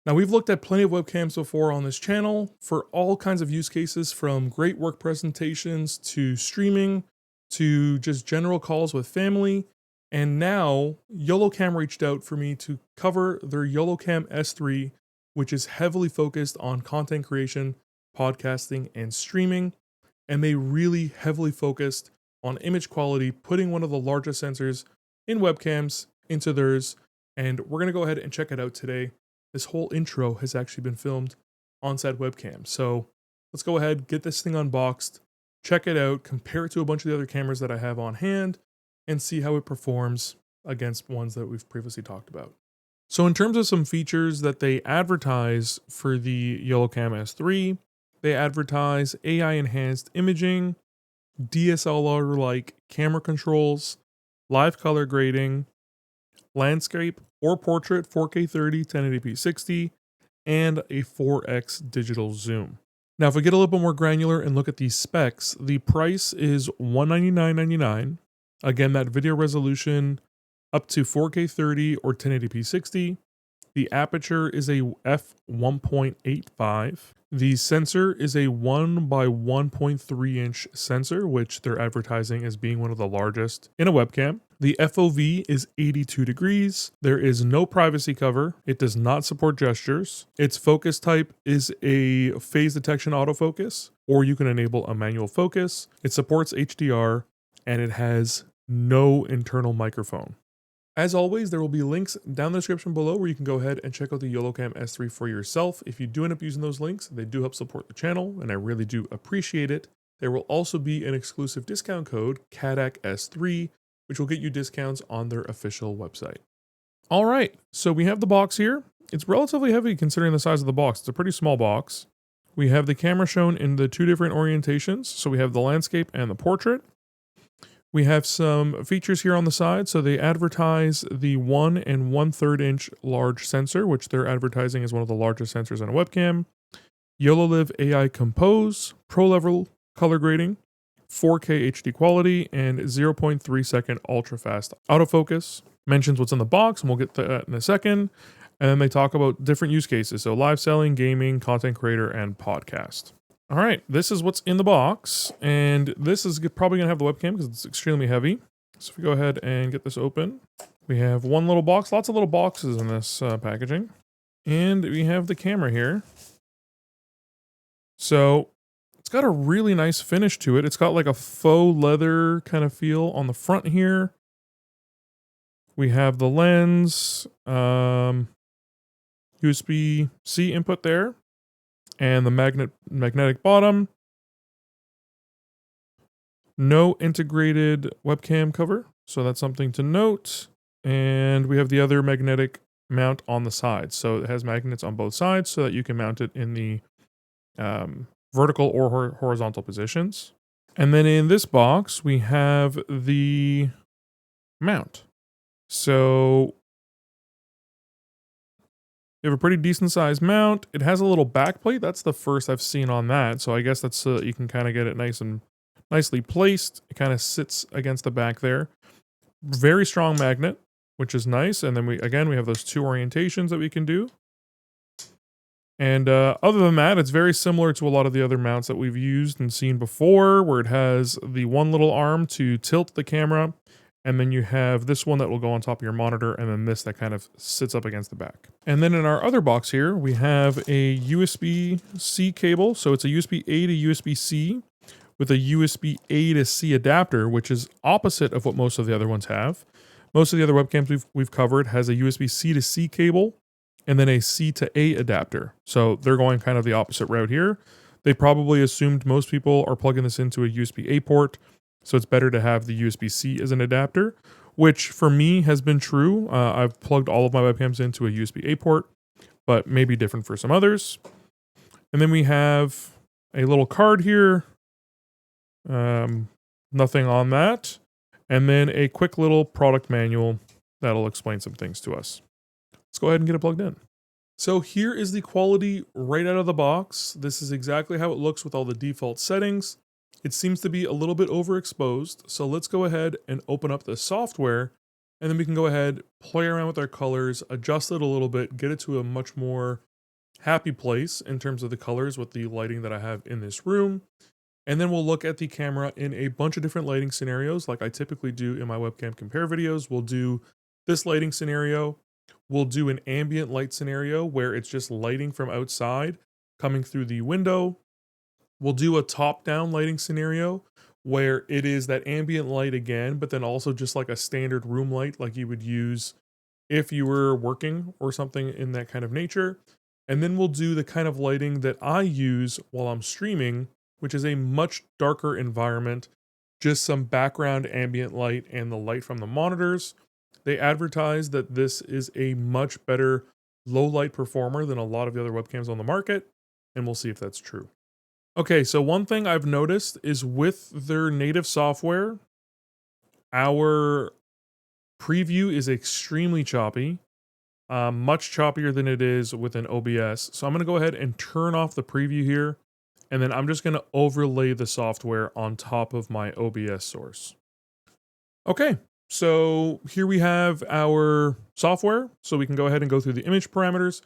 Now, we've looked at plenty of webcams before on this channel for all kinds of use cases, from great work presentations to streaming to just general calls with family. And now Yolocam reached out for me to cover their Yolocam S3, which is heavily focused on content creation, podcasting, and streaming. And they really heavily focused on image quality, putting one of the largest sensors in webcams into theirs. And we're going to go ahead and check it out today. This whole intro has actually been filmed on said webcam. So let's go ahead, get this thing unboxed, check it out, compare it to a bunch of the other cameras that I have on hand, and see how it performs against ones that we've previously talked about. So in terms of some features that they advertise for the Yolocam S3, they advertise AI enhanced imaging, DSLR-like camera controls, live color grading, landscape or portrait 4K 30, 1080p 60, and a 4x digital zoom. Now, if we get a little bit more granular and look at these specs, the price is $199.99. Again, that video resolution up to 4K 30 or 1080p 60. The aperture is a f1.85. The sensor is a 1 by 1.3 inch sensor, which they're advertising as being one of the largest in a webcam. The FOV is 82 degrees. There is no privacy cover. It does not support gestures. Its focus type is a phase detection autofocus, or you can enable a manual focus. It supports HDR, and it has no internal microphone. As always, there will be links down in the description below where you can go ahead and check out the Yolocam S3 for yourself. If you do end up using those links, they do help support the channel, and I really do appreciate it. There will also be an exclusive discount code, Caddac S3, which will get you discounts on their official website. All right, so we have the box here. It's relatively heavy considering the size of the box. It's a pretty small box. We have the camera shown in the two different orientations. So we have the landscape and the portrait. We have some features here on the side. So they advertise the 1 1/3 inch large sensor, which they're advertising as one of the largest sensors on a webcam. YoloLive AI Compose, Pro level color grading, 4K HD quality, and 0.3 second ultra fast autofocus. Mentions what's in the box, and we'll get to that in a second. And then they talk about different use cases. So live selling, gaming, content creator, and podcast. All right, this is what's in the box, and this is probably gonna have the webcam because it's extremely heavy. So if we go ahead and get this open, we have one little box, lots of little boxes in this packaging. And we have the camera here. So it's got a really nice finish to it. It's got like a faux leather kind of feel on the front here. We have the lens, USB-C input there, and the magnetic bottom. No integrated webcam cover, so that's something to note. And we have the other magnetic mount on the side. So it has magnets on both sides so that you can mount it in the vertical or horizontal positions. And then in this box, we have the mount. So you have a pretty decent sized mount. It has a little back plate. That's the first I've seen on that. So I guess that's so that you can kind of get it nice and nicely placed. It kind of sits against the back there. Very strong magnet, which is nice. And then we have those two orientations that we can do. And other than that, it's very similar to a lot of the other mounts that we've used and seen before, where it has the one little arm to tilt the camera, and then you have this one that will go on top of your monitor, and then this that kind of sits up against the back. And then in our other box here, we have a USB-C cable. So it's a USB-A to USB-C with a USB-A to C adapter, which is opposite of what most of the other ones have. Most of the other webcams we've covered has a USB-C to C cable, and then a C to A adapter. So they're going kind of the opposite route here. They probably assumed most people are plugging this into a USB-A port, so it's better to have the USB-C as an adapter, which for me has been true. I've plugged all of my webcams into a USB-A port, but maybe different for some others. And then we have a little card here. Nothing on that. And then a quick little product manual that'll explain some things to us. Let's go ahead and get it plugged in. So here is the quality right out of the box. This is exactly how it looks with all the default settings. It seems to be a little bit overexposed. So let's go ahead and open up the software, and then we can go ahead, play around with our colors, adjust it a little bit, get it to a much more happy place in terms of the colors with the lighting that I have in this room. And then we'll look at the camera in a bunch of different lighting scenarios, like I typically do in my webcam compare videos. We'll do this lighting scenario. We'll do an ambient light scenario where it's just lighting from outside coming through the window. We'll do a top-down lighting scenario where it is that ambient light again, but then also just like a standard room light like you would use if you were working or something in that kind of nature. And then we'll do the kind of lighting that I use while I'm streaming, which is a much darker environment, just some background ambient light and the light from the monitors. They advertise that this is a much better low light performer than a lot of the other webcams on the market, and we'll see if that's true. Okay, so one thing I've noticed is with their native software, our preview is extremely choppy, much choppier than it is with an OBS. So I'm going to go ahead and turn off the preview here, and then I'm just going to overlay the software on top of my OBS source. Okay, so here we have our software, so we can go ahead and go through the image parameters.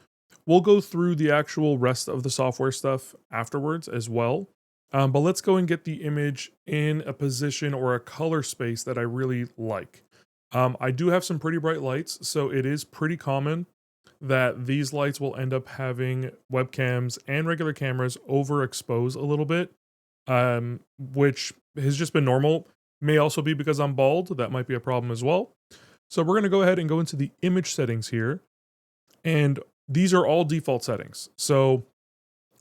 We'll go through the actual rest of the software stuff afterwards as well. But let's go and get the image in a position or a color space that I really like. I do have some pretty bright lights, so it is pretty common that these lights will end up having webcams and regular cameras overexpose a little bit, which has just been normal. May also be because I'm bald. That might be a problem as well. So we're going to go ahead and go into the image settings here. And these are all default settings. So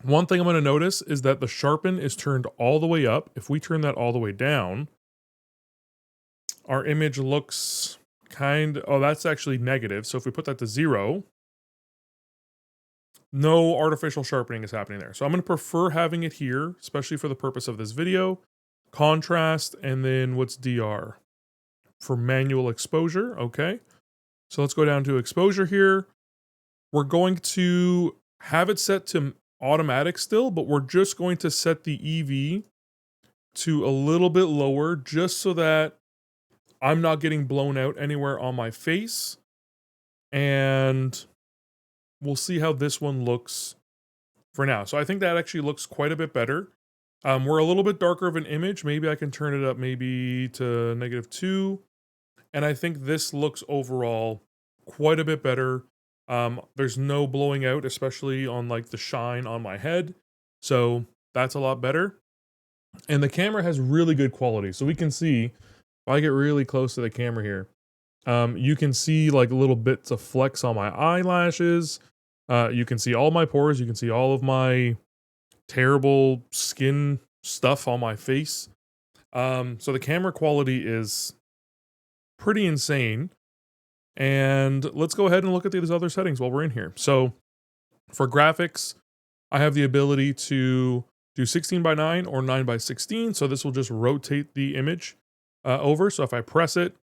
one thing I'm going to notice is that the sharpen is turned all the way up. If we turn that all the way down, our image looks oh, that's actually negative. So if we put that to 0, no artificial sharpening is happening there. So I'm going to prefer having it here, especially for the purpose of this video. Contrast, and then what's DR? For manual exposure, okay. So let's go down to exposure here. We're going to have it set to automatic still, but we're just going to set the EV to a little bit lower just so that I'm not getting blown out anywhere on my face. And we'll see how this one looks for now. So I think that actually looks quite a bit better. We're a little bit darker of an image. Maybe I can turn it up maybe to -2. And I think this looks overall quite a bit better. There's no blowing out, especially on like the shine on my head. So that's a lot better. And the camera has really good quality. So we can see, if I get really close to the camera here, you can see like little bits of flecks on my eyelashes. You can see all my pores. You can see all of my terrible skin stuff on my face. So the camera quality is pretty insane. And let's go ahead and look at these other settings while we're in here. So for graphics, I have the ability to do 16:9 or 9:16. So this will just rotate the image over. So if I press it,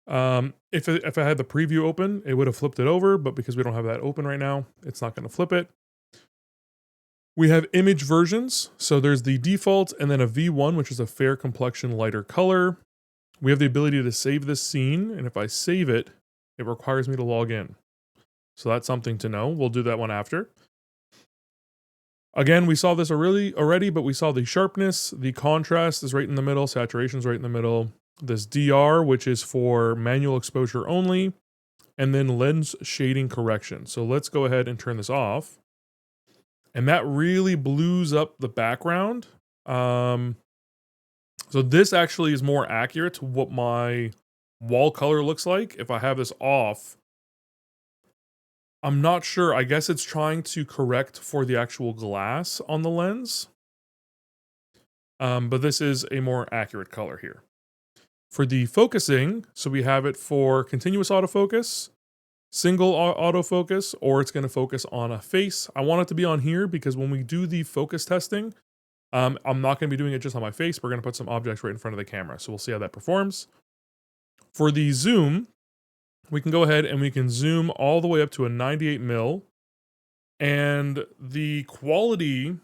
if I had the preview open, it would have flipped it over. But because we don't have that open right now, it's not going to flip it. We have image versions. So there's the default and then a V1, which is a fair complexion, lighter color. We have the ability to save this scene. And if I save it, it requires me to log in. So that's something to know. We'll do that one after. Again, we saw this already, but we saw the sharpness, the contrast is right in the middle, saturation is right in the middle. This DR, which is for manual exposure only, and then lens shading correction. So let's go ahead and turn this off. And that really blues up the background. So this actually is more accurate to what my wall color looks like. If I have this off, I'm not sure. I guess it's trying to correct for the actual glass on the lens. But this is a more accurate color here. For the focusing, so we have it for continuous autofocus, single autofocus, or it's going to focus on a face. I want it to be on here because when we do the focus testing, I'm not going to be doing it just on my face. We're going to put some objects right in front of the camera. So we'll see how that performs. For the zoom, we can go ahead and we can zoom all the way up to a 98 mil. And the quality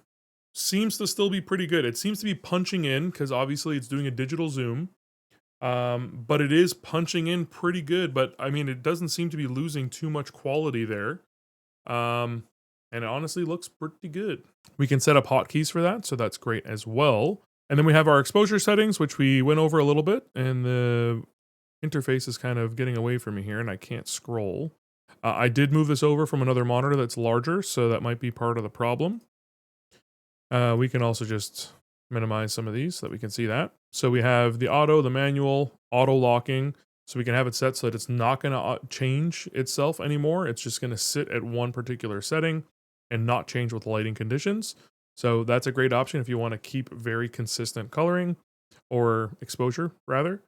seems to still be pretty good. It seems to be punching in because obviously it's doing a digital zoom. But it is punching in pretty good. But I mean, it doesn't seem to be losing too much quality there. and it honestly looks pretty good. We can set up hotkeys for that, so that's great as well. And then we have our exposure settings, which we went over a little bit, and the interface is kind of getting away from me here, and I can't scroll. I did move this over from another monitor that's larger, so that might be part of the problem. We can also just minimize some of these so that we can see that. So we have the auto, the manual, auto locking, so we can have it set so that it's not going to change itself anymore. It's just going to sit at one particular setting and not change with lighting conditions. So that's a great option if you want to keep very consistent coloring or exposure rather.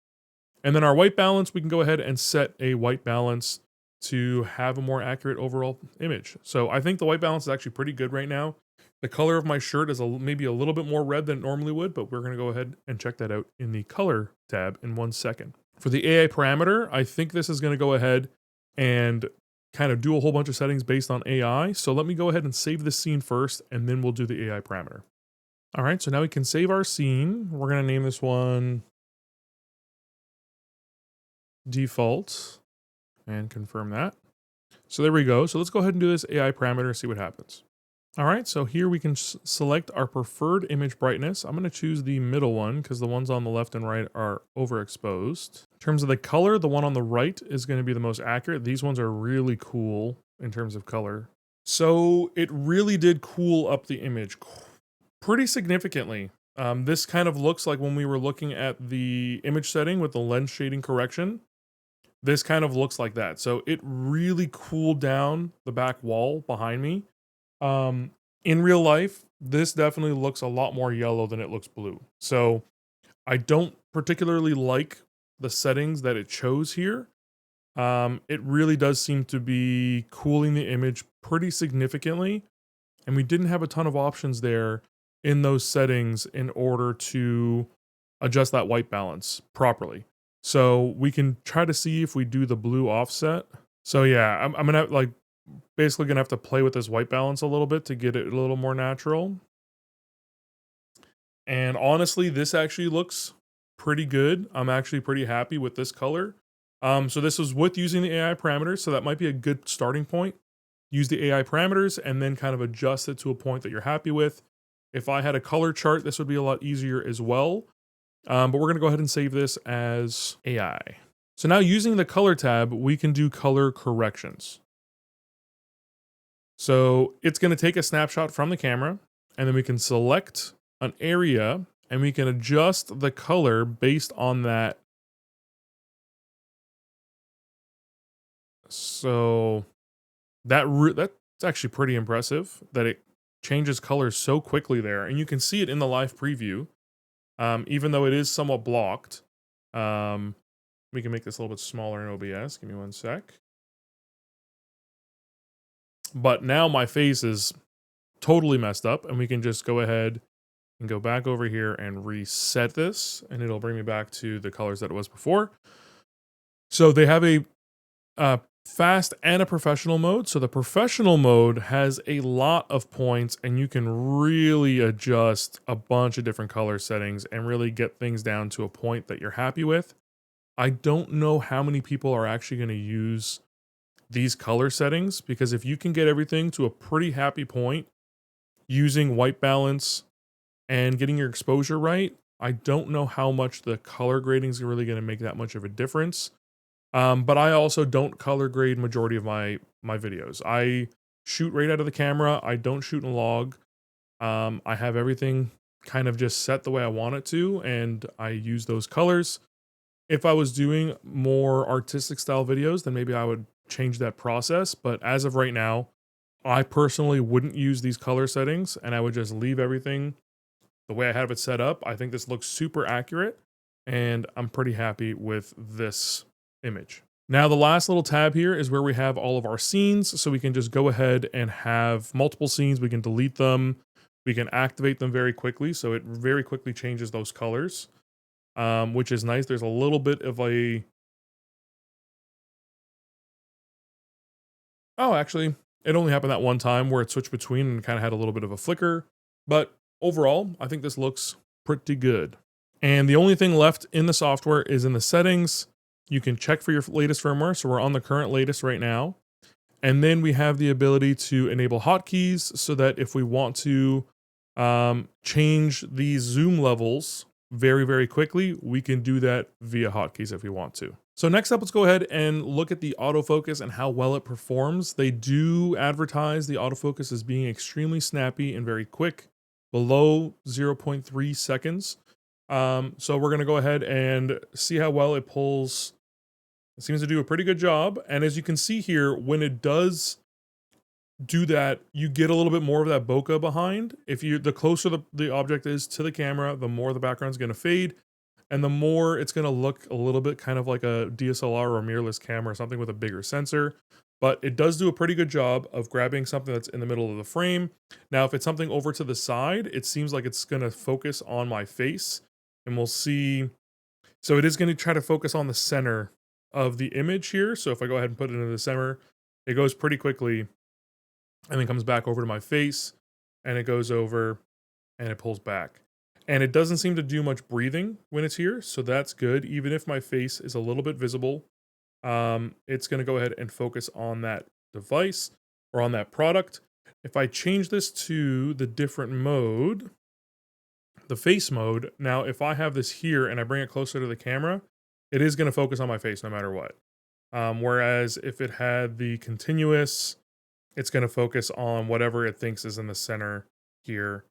And then our white balance, we can go ahead and set a white balance to have a more accurate overall image. So I think the white balance is actually pretty good right now. The color of my shirt is maybe a little bit more red than it normally would, but we're going to go ahead and check that out in the color tab in 1 second. For the AI parameter, I think this is going to go ahead and kind of do a whole bunch of settings based on AI. So let me go ahead and save this scene first, and then we'll do the AI parameter. All right, so now we can save our scene. We're going to name this one default and confirm that. So there we go. So let's go ahead and do this AI parameter and see what happens. All right, so here we can select our preferred image brightness. I'm going to choose the middle one because the ones on the left and right are overexposed. In terms of the color, the one on the right is going to be the most accurate. These ones are really cool in terms of color. So it really did cool up the image pretty significantly. This kind of looks like when we were looking at the image setting with the lens shading correction. This kind of looks like that. So it really cooled down the back wall behind me. In real life, this definitely looks a lot more yellow than it looks blue. So I don't particularly like the settings that it chose here. It really does seem to be cooling the image pretty significantly. And we didn't have a ton of options there in those settings in order to adjust that white balance properly. So we can try to see if we do the blue offset. So yeah, I'm gonna basically gonna have to play with this white balance a little bit to get it a little more natural. And honestly, this actually looks pretty good. I'm actually pretty happy with this color. So this was with using the AI parameters, so that might be a good starting point. Use the AI parameters and then kind of adjust it to a point that you're happy with. If I had a color chart, this would be a lot easier as well. But we're gonna go ahead and save this as AI. So now using the color tab, we can do color corrections. So it's gonna take a snapshot from the camera, and then we can select an area and we can adjust the color based on that. So that's actually pretty impressive that it changes colors so quickly there, and you can see it in the live preview. Even though it is somewhat blocked, we can make this a little bit smaller in OBS. Give me 1 sec. But now my face is totally messed up, and we can just go ahead and go back over here and reset this, and it'll bring me back to the colors that it was before. So they have a fast and a professional mode. So the professional mode has a lot of points, and you can really adjust a bunch of different color settings and really get things down to a point that you're happy with. I don't know how many people are actually going to use these color settings, because if you can get everything to a pretty happy point using white balance and getting your exposure right, I don't know how much the color grading is really going to make that much of a difference. But I also don't color grade majority of my videos. I shoot right out of the camera. I don't shoot in log. I have everything kind of just set the way I want it to, and I use those colors. If I was doing more artistic style videos, then maybe I would change that process. But as of right now, I personally wouldn't use these color settings, and I would just leave everything the way I have it set up. I think this looks super accurate, and I'm pretty happy with this image. Now the last little tab here is where we have all of our scenes, so we can just go ahead and have multiple scenes. We can delete them, we can activate them very quickly, so it very quickly changes those colors, which is nice. There's a little bit of a actually it only happened that one time where it switched between and kind of had a little bit of a flicker, but overall I think this looks pretty good. And the only thing left in the software is in the settings. You can check for your latest firmware. So we're on the current latest right now. And then we have the ability to enable hotkeys so that if we want to change the zoom levels very, very quickly, we can do that via hotkeys if we want to. So next up, let's go ahead and look at the autofocus and how well it performs. They do advertise the autofocus as being extremely snappy and very quick, below 0.3 seconds. So we're gonna go ahead and see how well it pulls. It seems to do a pretty good job. And as you can see here, when it does do that, you get a little bit more of that bokeh behind. The closer the object is to the camera, the more the background's gonna fade, and the more it's gonna look a little bit kind of like a DSLR or mirrorless camera or something with a bigger sensor. But it does do a pretty good job of grabbing something that's in the middle of the frame. Now, if it's something over to the side, it seems like it's gonna focus on my face, and we'll see. So it is gonna try to focus on the center of the image here. So if I go ahead and put it into the center, it goes pretty quickly and then comes back over to my face, and it goes over and it pulls back. And it doesn't seem to do much breathing when it's here, so that's good. Even if my face is a little bit visible, it's gonna go ahead and focus on that device or on that product. If I change this to the different mode, the face mode, now if I have this here and I bring it closer to the camera, it is gonna focus on my face no matter what. Whereas if it had the continuous, it's going to focus on whatever it thinks is in the center here,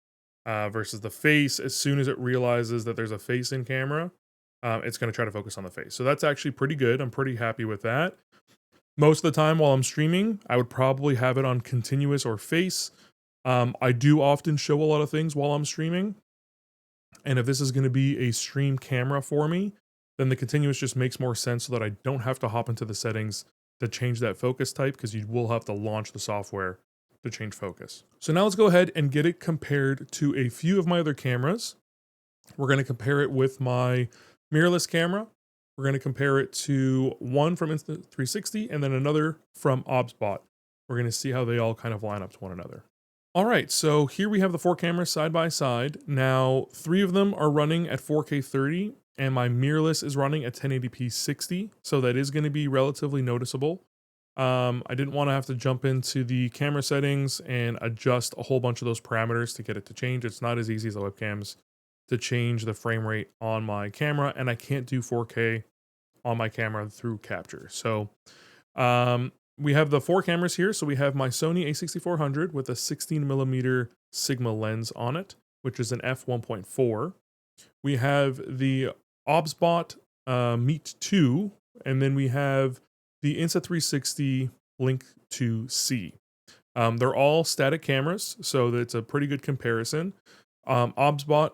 versus the face. As soon as it realizes that there's a face in camera, it's going to try to focus on the face. So that's actually pretty good. I'm pretty happy with that. Most of the time while I'm streaming, I would probably have it on continuous or face. I do often show a lot of things while I'm streaming. And if this is going to be a stream camera for me, then the continuous just makes more sense so that I don't have to hop into the settings to change that focus type, because you will have to launch the software to change focus. So now let's go ahead and get it compared to a few of my other cameras. We're going to compare it with my mirrorless camera. We're going to compare it to one from Insta360 and then another from OBSBot. We're going to see how they all kind of line up to one another. All right, so here we have the 4 cameras side by side. Now, 3 of them are running at 4K 30, and my mirrorless is running at 1080p 60, so that is going to be relatively noticeable. I didn't want to have to jump into the camera settings and adjust a whole bunch of those parameters to get it to change. It's not as easy as the webcams to change the frame rate on my camera, and I can't do 4K on my camera through capture. So we have the 4 cameras here. So we have my Sony a6400 with a 16mm Sigma lens on it, which is an f1.4. We have the OBSBot Meet 2, and then we have the Insta360 Link 2C. They're all static cameras, so that's a pretty good comparison. OBSBot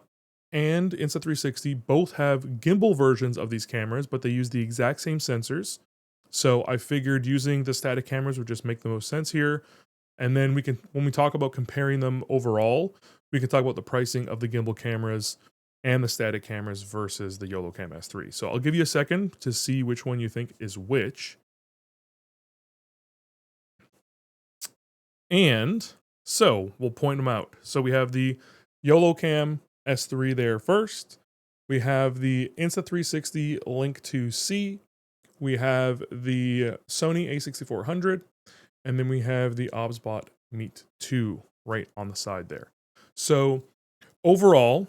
and Insta360 both have gimbal versions of these cameras, but they use the exact same sensors. So I figured using the static cameras would just make the most sense here. And then when we talk about comparing them overall, we can talk about the pricing of the gimbal cameras and the static cameras versus the Yolocam S3. So I'll give you a second to see which one you think is which. And so we'll point them out. So we have the Yolocam S3 there first. We have the Insta360 Link 2C. We have the Sony a6400. And then we have the OBSBot Meet 2 right on the side there. So overall,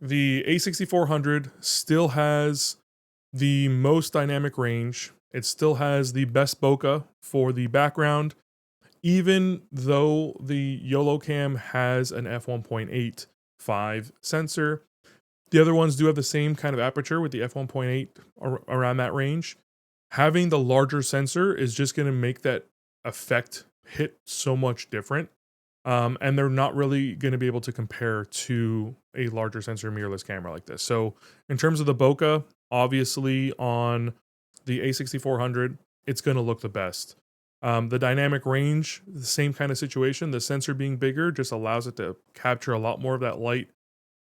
the a6400 still has the most dynamic range. It still has the best bokeh for the background, even though the Yolocam has an f1.85 sensor. The other ones do have the same kind of aperture with the f1.8 around that range. Having the larger sensor is just going to make that effect hit so much different. And they're not really going to be able to compare to a larger sensor mirrorless camera like this. So in terms of the bokeh, obviously on the a6400, it's going to look the best. The dynamic range, the same kind of situation. The sensor being bigger just allows it to capture a lot more of that light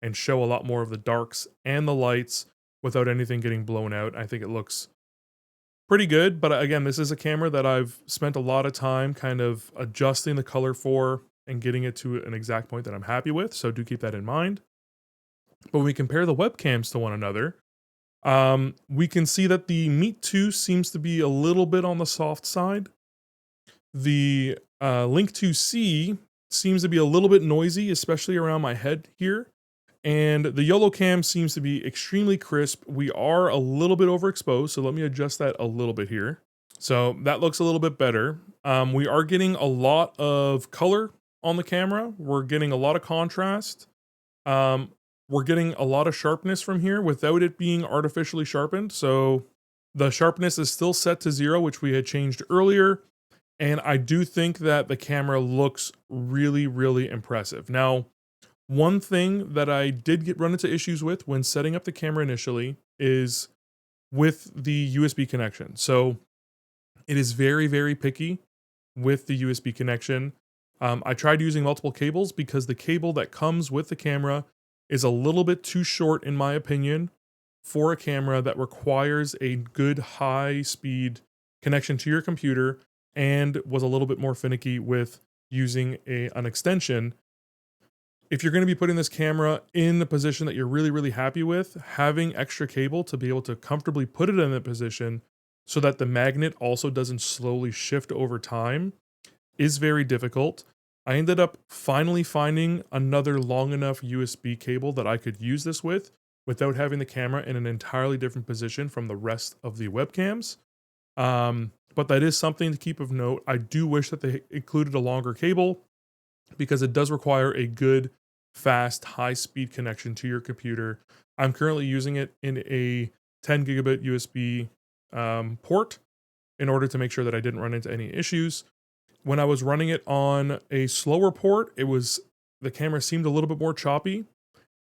and show a lot more of the darks and the lights without anything getting blown out. I think it looks pretty good, but again, this is a camera that I've spent a lot of time kind of adjusting the color for and getting it to an exact point that I'm happy with, so do keep that in mind. But when we compare the webcams to one another, we can see that the Meet 2 seems to be a little bit on the soft side. The Link 2C seems to be a little bit noisy, especially around my head here. And the Yolocam seems to be extremely crisp. We are a little bit overexposed, so let me adjust that a little bit here. So that looks a little bit better. We are getting a lot of color on the camera. We're getting a lot of contrast. We're getting a lot of sharpness from here without it being artificially sharpened. So the sharpness is still set to 0, which we had changed earlier. And I do think that the camera looks really, really impressive. Now, one thing that I did run into issues with when setting up the camera initially is with the USB connection. So it is very, very picky with the USB connection. I tried using multiple cables because the cable that comes with the camera is a little bit too short, in my opinion, for a camera that requires a good high speed connection to your computer, and was a little bit more finicky with using an extension. If you're going to be putting this camera in the position that you're really, really happy with, having extra cable to be able to comfortably put it in that position so that the magnet also doesn't slowly shift over time is very difficult. I ended up finally finding another long enough USB cable that I could use this with without having the camera in an entirely different position from the rest of the webcams. But that is something to keep of note. I do wish that they included a longer cable because it does require a good, fast, high-speed connection to your computer. I'm currently using it in a 10 gigabit USB port in order to make sure that I didn't run into any issues. When I was running it on a slower port, the camera seemed a little bit more choppy.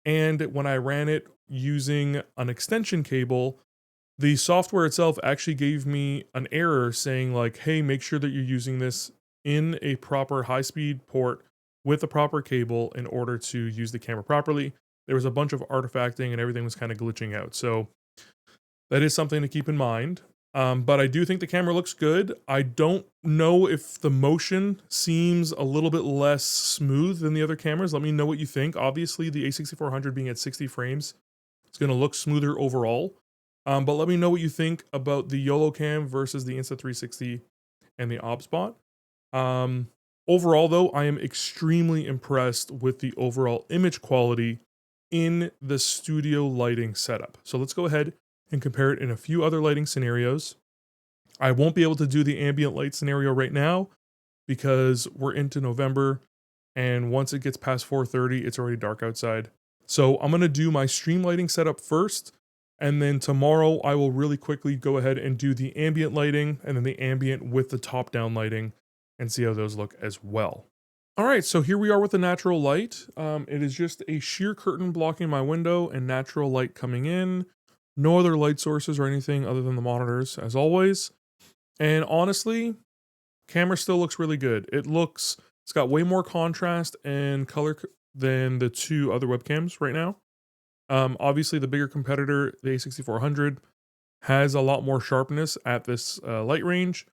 And when I ran it using an extension cable, the software itself actually gave me an error saying like, hey, make sure that you're using this in a proper high-speed port with the proper cable in order to use the camera properly. There was a bunch of artifacting and everything was kind of glitching out. So that is something to keep in mind. But I do think the camera looks good. I don't know if the motion seems a little bit less smooth than the other cameras. Let me know what you think. Obviously, the A6400 being at 60 frames, it's going to look smoother overall. But let me know what you think about the Yolocam versus the Insta360 and the OBSBot. Overall, though, I am extremely impressed with the overall image quality in the studio lighting setup. So let's go ahead and compare it in a few other lighting scenarios. I won't be able to do the ambient light scenario right now because we're into November, and once it gets past 4:30, it's already dark outside. So I'm going to do my stream lighting setup first, and then tomorrow I will really quickly go ahead and do the ambient lighting and then the ambient with the top-down lighting and see how those look as well. All right, so here we are with the natural light. It is just a sheer curtain blocking my window and natural light coming in. No other light sources or anything other than the monitors, as always. And honestly, camera still looks really good. It's got way more contrast and color than the two other webcams right now. Obviously, the bigger competitor, the A6400, has a lot more sharpness at this light range.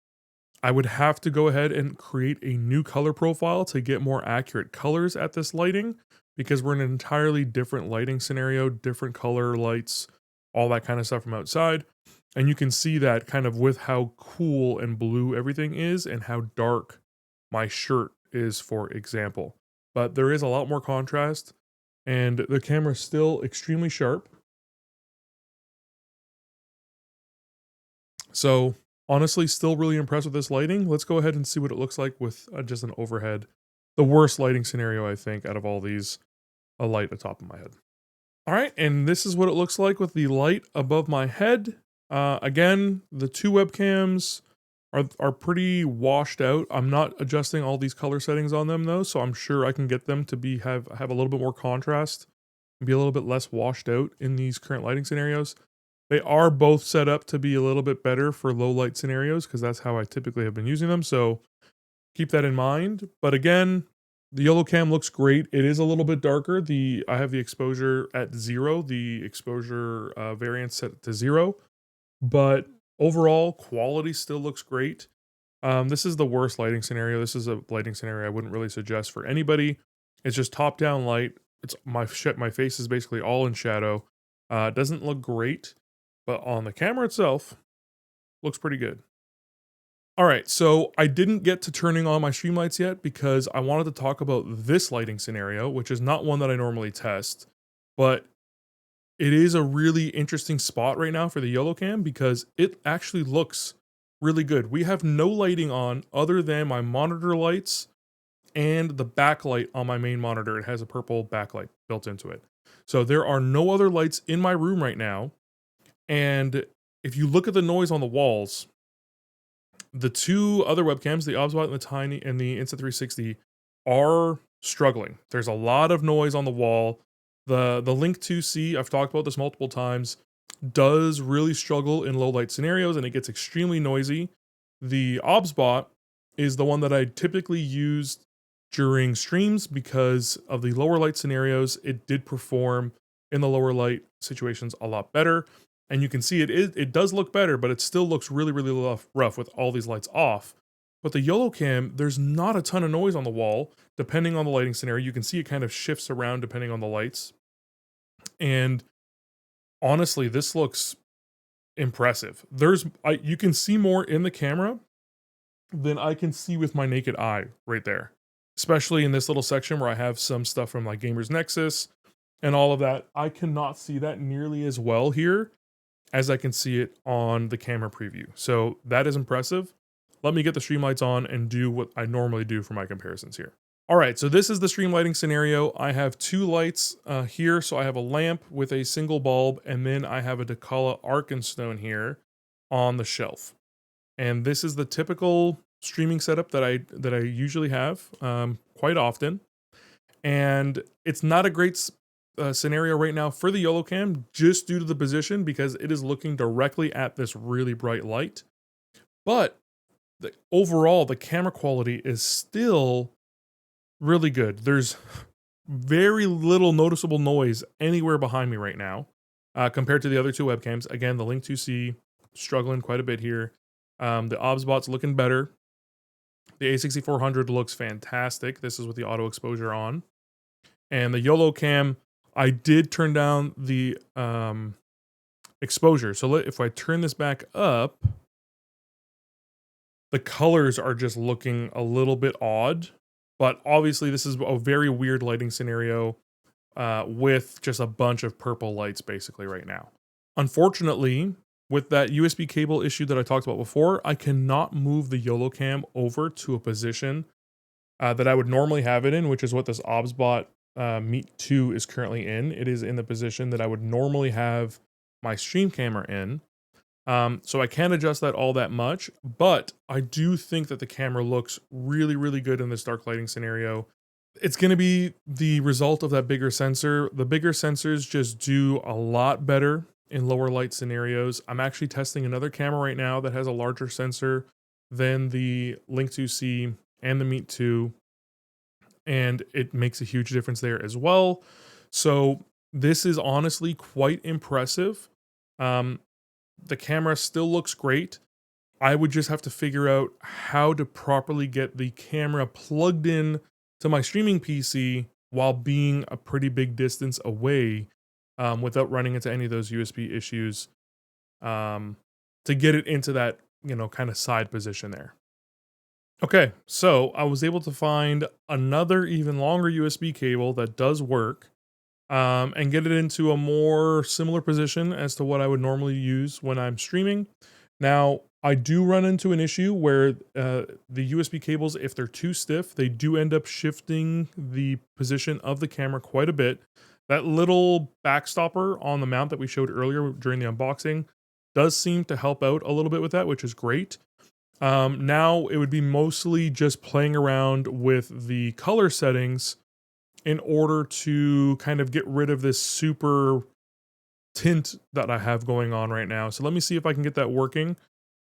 I would have to go ahead and create a new color profile to get more accurate colors at this lighting because we're in an entirely different lighting scenario, different color lights, all that kind of stuff from outside. And you can see that kind of with how cool and blue everything is and how dark my shirt is, for example. But there is a lot more contrast and the camera's still extremely sharp. So honestly, still really impressed with this lighting. Let's go ahead and see what it looks like with just an overhead. The worst lighting scenario, I think, out of all these, a light atop of my head. All right, and this is what it looks like with the light above my head. Again, the two webcams are pretty washed out. I'm not adjusting all these color settings on them though, so I'm sure I can get them to have a little bit more contrast and be a little bit less washed out in these current lighting scenarios. They are both set up to be a little bit better for low light scenarios because that's how I typically have been using them. So keep that in mind. But again, the Yolocam looks great. It is a little bit darker. I have the exposure at 0, the exposure variance set to 0. But overall, quality still looks great. This is the worst lighting scenario. This is a lighting scenario I wouldn't really suggest for anybody. It's just top-down light. It's my face is basically all in shadow. It doesn't look great, but on the camera itself, looks pretty good. All right, so I didn't get to turning on my stream lights yet because I wanted to talk about this lighting scenario, which is not one that I normally test, but it is a really interesting spot right now for the Yolocam because it actually looks really good. We have no lighting on other than my monitor lights and the backlight on my main monitor. It has a purple backlight built into it. So there are no other lights in my room right now. And if you look at the noise on the walls, the two other webcams, the Obsbot and the Tiny and the Insta360, are struggling. There's a lot of noise on the wall. The Link 2C, I've talked about this multiple times, does really struggle in low light scenarios and it gets extremely noisy. The Obsbot is the one that I typically use during streams because of the lower light scenarios. It did perform in the lower light situations a lot better. And you can see it does look better, but it still looks really, really rough with all these lights off. But the Yolocam, there's not a ton of noise on the wall, depending on the lighting scenario. You can see it kind of shifts around depending on the lights. And honestly, this looks impressive. You can see more in the camera than I can see with my naked eye right there. Especially in this little section where I have some stuff from like Gamers Nexus and all of that. I cannot see that nearly as well here as I can see it on the camera preview. So that is impressive. Let me get the stream lights on and do what I normally do for my comparisons here. All right, so this is the stream lighting scenario. I have two lights here. So I have a lamp with a single bulb, and then I have a Decala Arkenstone here on the shelf. And this is the typical streaming setup that I usually have quite often. And it's not a great scenario right now for the Yolocam just due to the position because it is looking directly at this really bright light. But overall, the camera quality is still really good. There's very little noticeable noise anywhere behind me right now compared to the other two webcams. Again, the Link 2C struggling quite a bit here. The Obsbot's looking better. The A6400 looks fantastic. This is with the auto exposure on. And the Yolocam, I did turn down the exposure. So if I turn this back up, the colors are just looking a little bit odd. But obviously this is a very weird lighting scenario with just a bunch of purple lights basically right now. Unfortunately, with that USB cable issue that I talked about before, I cannot move the Yolocam over to a position that I would normally have it in, which is what this Obsbot Meet 2 is currently in. It is in the position that I would normally have my stream camera in. So I can't adjust that all that much, but I do think that the camera looks really, really good in this dark lighting scenario. It's going to be the result of that bigger sensor. The bigger sensors just do a lot better in lower light scenarios. I'm actually testing another camera right now that has a larger sensor than the Link 2C and the Meet 2, and it makes a huge difference there as well. So this is honestly quite impressive. The camera still looks great. I would just have to figure out how to properly get the camera plugged in to my streaming PC while being a pretty big distance away without running into any of those USB issues to get it into that, kind of side position there. Okay, so I was able to find another even longer USB cable that does work and get it into a more similar position as to what I would normally use when I'm streaming. Now, I do run into an issue where the USB cables, if they're too stiff, they do end up shifting the position of the camera quite a bit. That little backstopper on the mount that we showed earlier during the unboxing does seem to help out a little bit with that, which is great. Now it would be mostly just playing around with the color settings in order to kind of get rid of this super tint that I have going on right now. So let me see if I can get that working.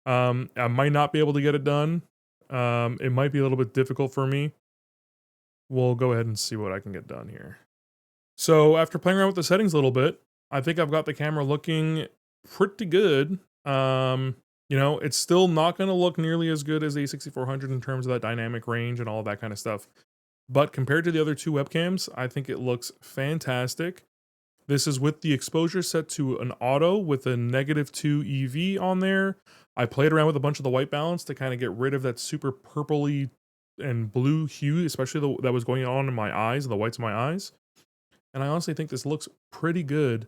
I might not be able to get it done. It might be a little bit difficult for me. We'll go ahead and see what I can get done here. So after playing around with the settings a little bit, I think I've got the camera looking pretty good. It's still not going to look nearly as good as the A6400 in terms of that dynamic range and all of that kind of stuff. But compared to the other two webcams, I think it looks fantastic. This is with the exposure set to an auto with a -2 EV on there. I played around with a bunch of the white balance to kind of get rid of that super purpley and blue hue, especially that was going on in my eyes, the whites of my eyes. And I honestly think this looks pretty good,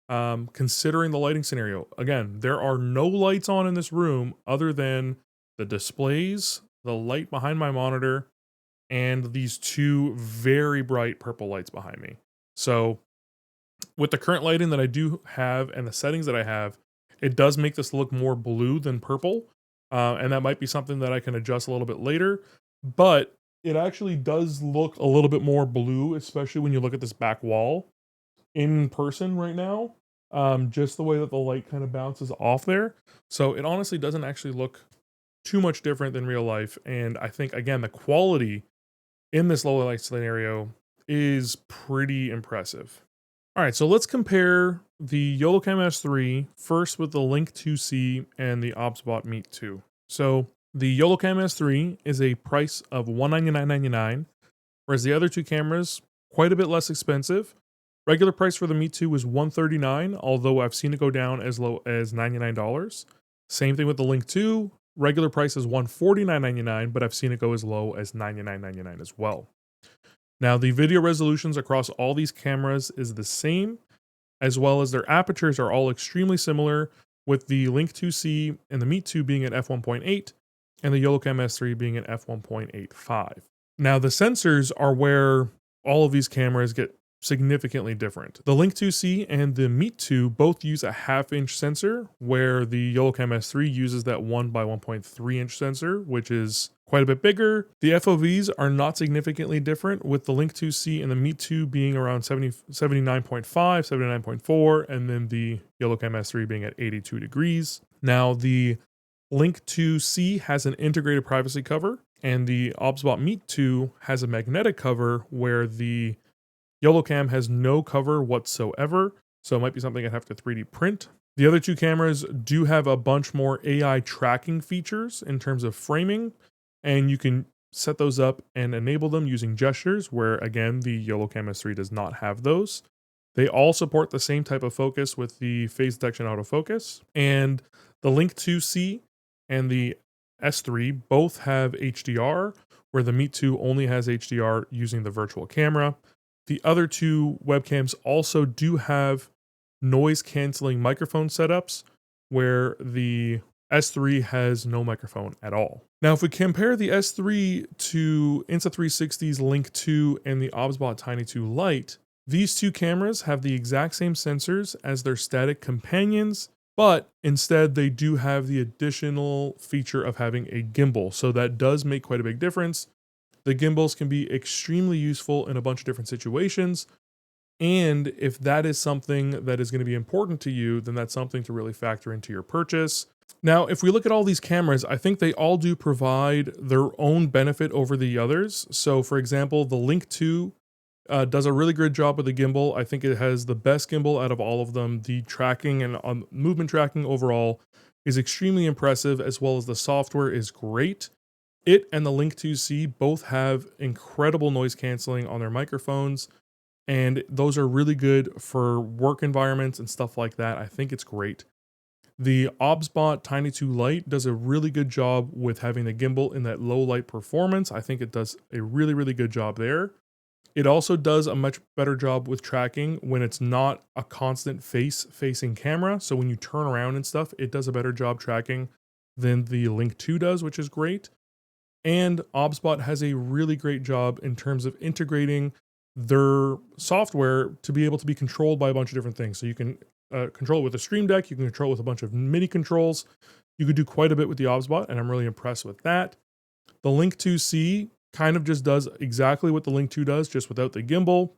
considering the lighting scenario. Again, there are no lights on in this room other than the displays, the light behind my monitor, and these two very bright purple lights behind me. So with the current lighting that I do have and the settings that I have, it does make this look more blue than purple. And that might be something that I can adjust a little bit later. But it actually does look a little bit more blue, especially when you look at this back wall in person right now. Just the way that the light kind of bounces off there. So it honestly doesn't actually look too much different than real life. And I think, again, the quality in this low light scenario is pretty impressive. All right, so let's compare the Yolocam S3 first with the Link 2C and the OBSBot Meet 2. So the Yolocam S3 is a price of $199.99, whereas the other two cameras quite a bit less expensive. Regular price for the Meet 2 was $139, although I've seen it go down as low as $99. Same thing with the Link 2. Regular price is $149.99, but I've seen it go as low as $99.99 as well. Now, the video resolutions across all these cameras is the same, as well as their apertures are all extremely similar, with the Link 2C and the Meet 2 being at f1.8 and the Yolocam S3 being at f1.85. Now, the sensors are where all of these cameras get significantly different. The Link 2C and the Meet 2 both use a 1/2-inch sensor, where the Yolocam S3 uses that 1 by 1.3-inch sensor, which is quite a bit bigger. The FOVs are not significantly different, with the Link 2C and the Meet 2 being around 79.5, 79.4, and then the Yolocam S3 being at 82 degrees. Now, the Link 2C has an integrated privacy cover, and the OBSBot Meet 2 has a magnetic cover, where the Yolocam has no cover whatsoever, so it might be something I'd have to 3D print. The other two cameras do have a bunch more AI tracking features in terms of framing, and you can set those up and enable them using gestures, where again, the Yolocam S3 does not have those. They all support the same type of focus with the phase detection autofocus, and the Link 2C and the S3 both have HDR, where the Meet 2 only has HDR using the virtual camera. The other two webcams also do have noise canceling microphone setups, where the S3 has no microphone at all. Now, if we compare the S3 to Insta360's Link 2 and the OBSBot Tiny 2 Lite, these two cameras have the exact same sensors as their static companions, but instead they do have the additional feature of having a gimbal. So that does make quite a big difference. The gimbals can be extremely useful in a bunch of different situations. And if that is something that is going to be important to you, then that's something to really factor into your purchase. Now, if we look at all these cameras, I think they all do provide their own benefit over the others. So for example, the Link 2 does a really good job with the gimbal. I think it has the best gimbal out of all of them. The tracking and movement tracking overall is extremely impressive, as well as the software is great. It and the Link 2C both have incredible noise canceling on their microphones, and those are really good for work environments and stuff like that. I think it's great. The OBSBot Tiny 2 Lite does a really good job with having the gimbal in that low light performance. I think it does a really, really good job there. It also does a much better job with tracking when it's not a constant face-facing camera. So when you turn around and stuff, it does a better job tracking than the Link 2 does, which is great. And OBSBot has a really great job in terms of integrating their software to be able to be controlled by a bunch of different things. So you can control it with a Stream Deck, you can control it with a bunch of MIDI controls. You could do quite a bit with the OBSBot, and I'm really impressed with that. The Link 2C kind of just does exactly what the Link 2 does, just without the gimbal.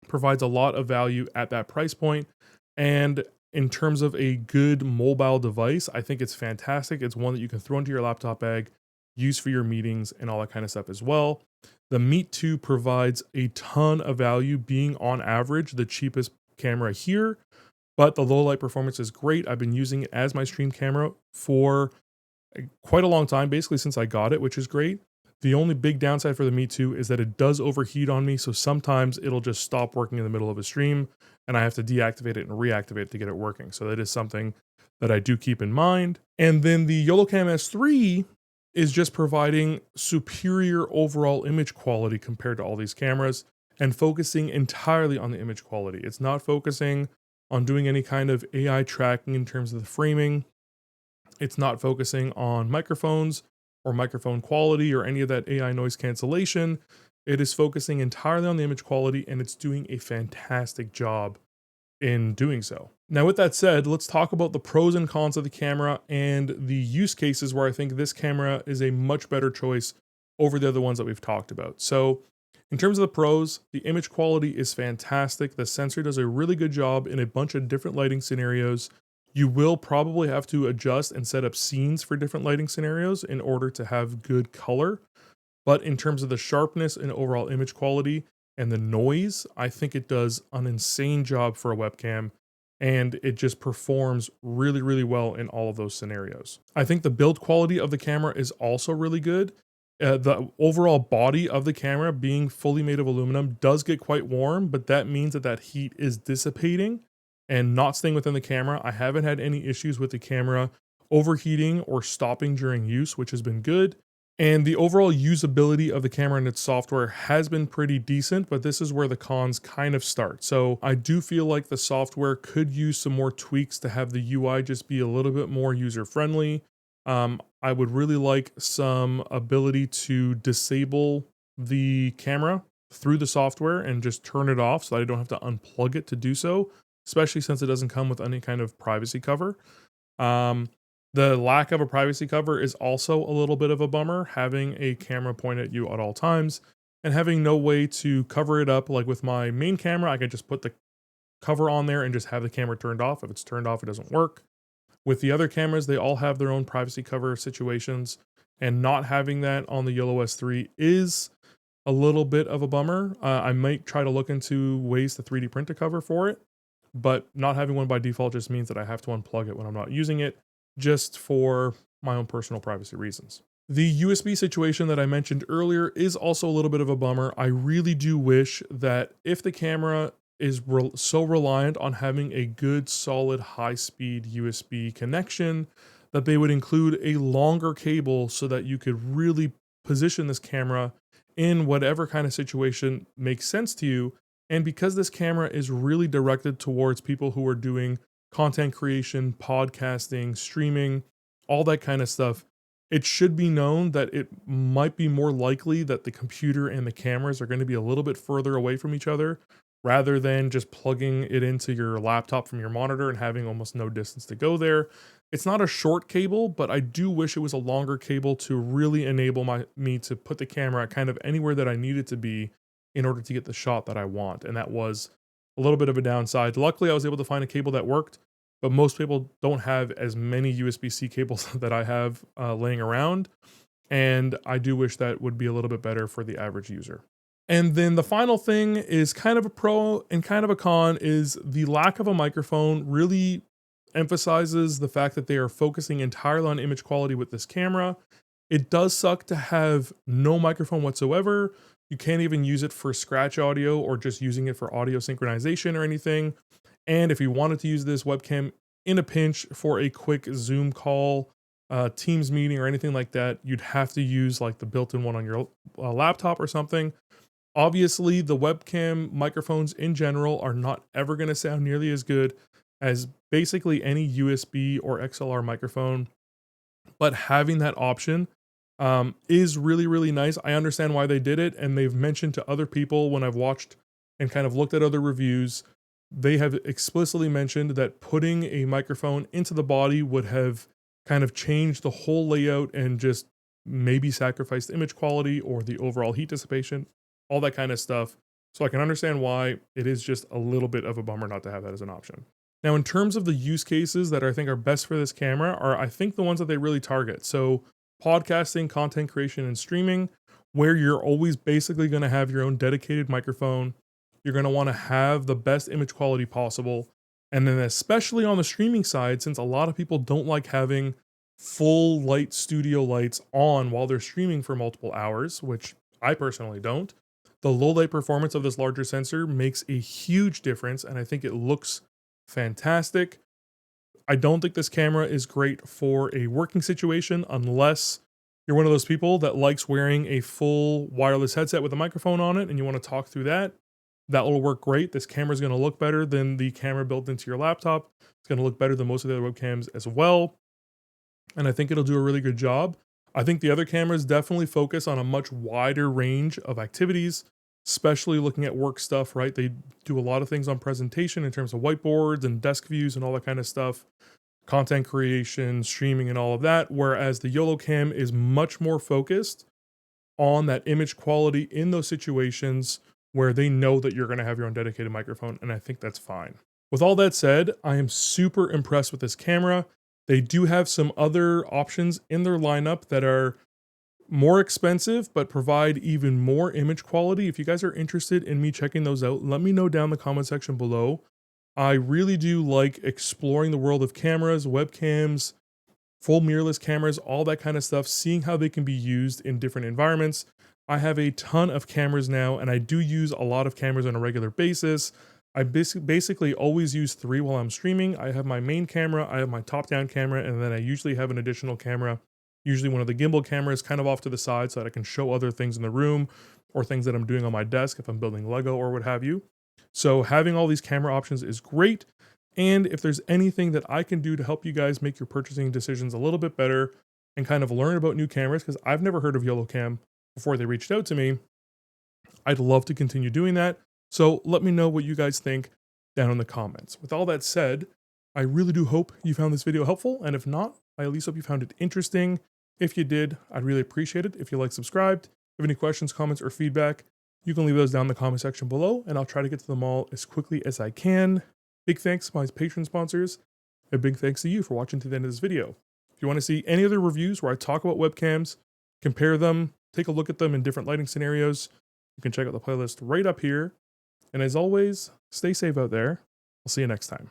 Provides a lot of value at that price point. And in terms of a good mobile device, I think it's fantastic. It's one that you can throw into your laptop bag, use for your meetings and all that kind of stuff as well. The Meet 2 provides a ton of value, being on average the cheapest camera here, but the low light performance is great. I've been using it as my stream camera for quite a long time, basically since I got it, which is great. The only big downside for the Me Too is that it does overheat on me, so sometimes it'll just stop working in the middle of a stream, and I have to deactivate it and reactivate it to get it working. So that is something that I do keep in mind. And then the Yolocam S3 is just providing superior overall image quality compared to all these cameras and focusing entirely on the image quality. It's not focusing on doing any kind of AI tracking in terms of the framing. It's not focusing on microphones or microphone quality or any of that AI noise cancellation. It is focusing entirely on the image quality, and it's doing a fantastic job in doing so. Now, with that said, let's talk about the pros and cons of the camera and the use cases where I think this camera is a much better choice over the other ones that we've talked about. So, in terms of the pros, the image quality is fantastic. The sensor does a really good job in a bunch of different lighting scenarios. You will probably have to adjust and set up scenes for different lighting scenarios in order to have good color. But in terms of the sharpness and overall image quality and the noise, I think it does an insane job for a webcam, and it just performs really, really well in all of those scenarios. I think the build quality of the camera is also really good. The overall body of the camera being fully made of aluminum does get quite warm, but that means that that heat is dissipating and not staying within the camera. I haven't had any issues with the camera overheating or stopping during use, which has been good. And the overall usability of the camera and its software has been pretty decent, but this is where the cons kind of start. So I do feel like the software could use some more tweaks to have the UI just be a little bit more user-friendly. I would really like some ability to disable the camera through the software and just turn it off so that I don't have to unplug it to do so, especially since it doesn't come with any kind of privacy cover. The lack of a privacy cover is also a little bit of a bummer, having a camera pointed at you at all times and having no way to cover it up. Like with my main camera, I can just put the cover on there and just have the camera turned off. If it's turned off, it doesn't work. With the other cameras, they all have their own privacy cover situations, and not having that on the Yolo S3 is a little bit of a bummer. I might try to look into ways to 3D print a cover for it, but not having one by default just means that I have to unplug it when I'm not using it, just for my own personal privacy reasons. The USB situation that I mentioned earlier is also a little bit of a bummer. I really do wish that if the camera is so reliant on having a good, solid, high-speed USB connection, that they would include a longer cable so that you could really position this camera in whatever kind of situation makes sense to you. And because this camera is really directed towards people who are doing content creation, podcasting, streaming, all that kind of stuff, it should be known that it might be more likely that the computer and the cameras are going to be a little bit further away from each other rather than just plugging it into your laptop from your monitor and having almost no distance to go there. It's not a short cable, but I do wish it was a longer cable to really enable me to put the camera kind of anywhere that I need it to be in order to get the shot that I want. And that was a little bit of a downside. Luckily, I was able to find a cable that worked, but most people don't have as many USB-C cables that I have laying around. And I do wish that would be a little bit better for the average user. And then the final thing is kind of a pro and kind of a con is the lack of a microphone really emphasizes the fact that they are focusing entirely on image quality with this camera. It does suck to have no microphone whatsoever. You can't even use it for scratch audio or just using it for audio synchronization or anything. And if you wanted to use this webcam in a pinch for a quick Zoom call, Teams meeting or anything like that, you'd have to use like the built-in one on your laptop or something. Obviously, the webcam microphones in general are not ever going to sound nearly as good as basically any USB or XLR microphone, but having that option is really, really nice. I understand why they did it, and they've mentioned to other people when I've watched and kind of looked at other reviews, they have explicitly mentioned that putting a microphone into the body would have kind of changed the whole layout and just maybe sacrificed image quality or the overall heat dissipation, all that kind of stuff. So I can understand why it is just a little bit of a bummer not to have that as an option. Now, in terms of the use cases that I think are best for this camera are, I think, the ones that they really target. So podcasting, content creation, and streaming, where you're always basically going to have your own dedicated microphone. You're going to want to have the best image quality possible. And then especially on the streaming side, since a lot of people don't like having full light studio lights on while they're streaming for multiple hours, which I personally don't. The low light performance of this larger sensor makes a huge difference, and I think it looks fantastic. I don't think this camera is great for a working situation unless you're one of those people that likes wearing a full wireless headset with a microphone on it and you want to talk through that. That will work great. This camera is going to look better than the camera built into your laptop. It's going to look better than most of the other webcams as well. And I think it'll do a really good job. I think the other cameras definitely focus on a much wider range of activities, especially looking at work stuff, right? They do a lot of things on presentation in terms of whiteboards and desk views and all that kind of stuff, content creation, streaming, and all of that. Whereas the Yolocam is much more focused on that image quality in those situations where they know that you're going to have your own dedicated microphone. And I think that's fine. With all that said, I am super impressed with this camera. They do have some other options in their lineup that are more expensive, but provide even more image quality. If you guys are interested in me checking those out, let me know down in the comment section below. I really do like exploring the world of cameras, webcams, full mirrorless cameras, all that kind of stuff, seeing how they can be used in different environments. I have a ton of cameras now, and I do use a lot of cameras on a regular basis. I basically always use 3 while I'm streaming. I have my main camera, I have my top-down camera, and then I usually have an additional camera, usually one of the gimbal cameras kind of off to the side so that I can show other things in the room or things that I'm doing on my desk if I'm building Lego or what have you. So having all these camera options is great. And if there's anything that I can do to help you guys make your purchasing decisions a little bit better and kind of learn about new cameras, because I've never heard of Yolocam before they reached out to me, I'd love to continue doing that. So let me know what you guys think down in the comments. With all that said, I really do hope you found this video helpful. And if not, I at least hope you found it interesting. If you did, I'd really appreciate it if you subscribed. If you have any questions, comments, or feedback, you can leave those down in the comment section below, and I'll try to get to them all as quickly as I can. Big thanks to my Patreon sponsors, and big thanks to you for watching to the end of this video. If you want to see any other reviews where I talk about webcams, compare them, take a look at them in different lighting scenarios, you can check out the playlist right up here. And as always, stay safe out there. I'll see you next time.